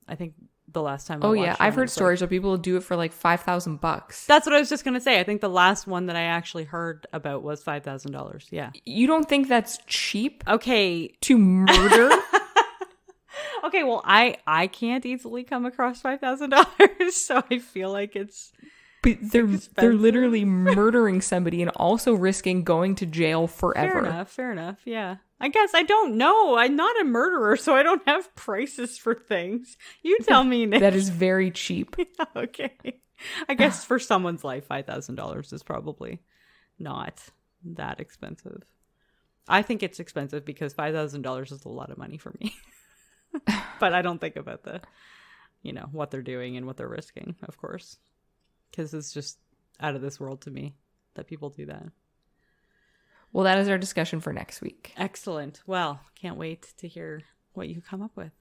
I think the last time I watched I've heard stories where people do it for like $5,000. That's what I was just going to say. I think the last one that I actually heard about was $5,000. Yeah. You don't think that's cheap? Okay. To murder? Okay, well, I can't easily come across $5,000, so I feel like it's But they're literally murdering somebody and also risking going to jail forever. Fair enough. Yeah. I guess I don't know. I'm not a murderer, so I don't have prices for things. You tell me, Nick. That is very cheap. Okay. I guess for someone's life, $5,000 is probably not that expensive. I think it's expensive because $5,000 is a lot of money for me. But I don't think about what they're doing and what they're risking, of course. Because it's just out of this world to me that people do that. Well, that is our discussion for next week. Excellent. Well, can't wait to hear what you come up with.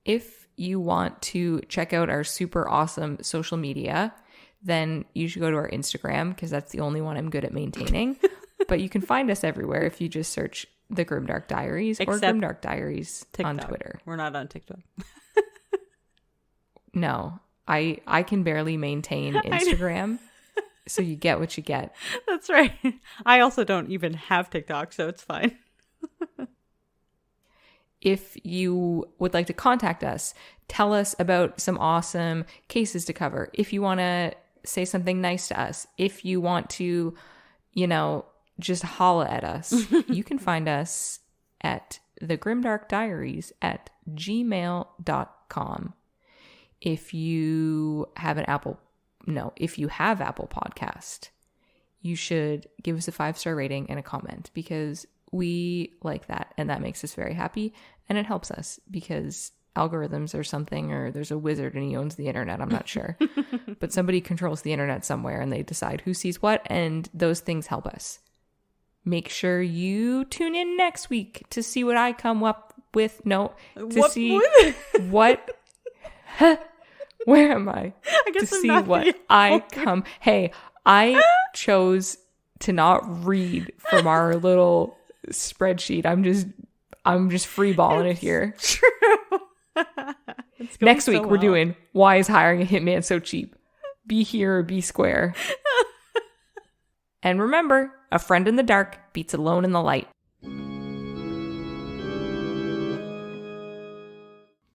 If you want to check out our super awesome social media, then you should go to our Instagram because that's the only one I'm good at maintaining. But you can find us everywhere if you just search The Grimdark Diaries or Grimdark Diaries on Twitter. We're not on TikTok. No, I can barely maintain Instagram. So you get what you get. That's right. I also don't even have TikTok, so it's fine. If you would like to contact us, tell us about some awesome cases to cover. If you want to say something nice to us, if you want to, just holla at us, you can find us at thegrimdarkdiaries@gmail.com. If you have Apple Podcast, you should give us a 5-star rating and a comment because we like that and that makes us very happy and it helps us because algorithms or something, or there's a wizard and he owns the internet. I'm not sure, but somebody controls the internet somewhere and they decide who sees what, and those things help us. Make sure you tune in next week to see what I come up with. Where am I? I guess to see what I come. Hey, I chose to not read from our little spreadsheet. I'm just freeballing it here. True. Next week we're doing why is hiring a hitman so cheap? Be here or be square. And remember, a friend in the dark beats alone in the light.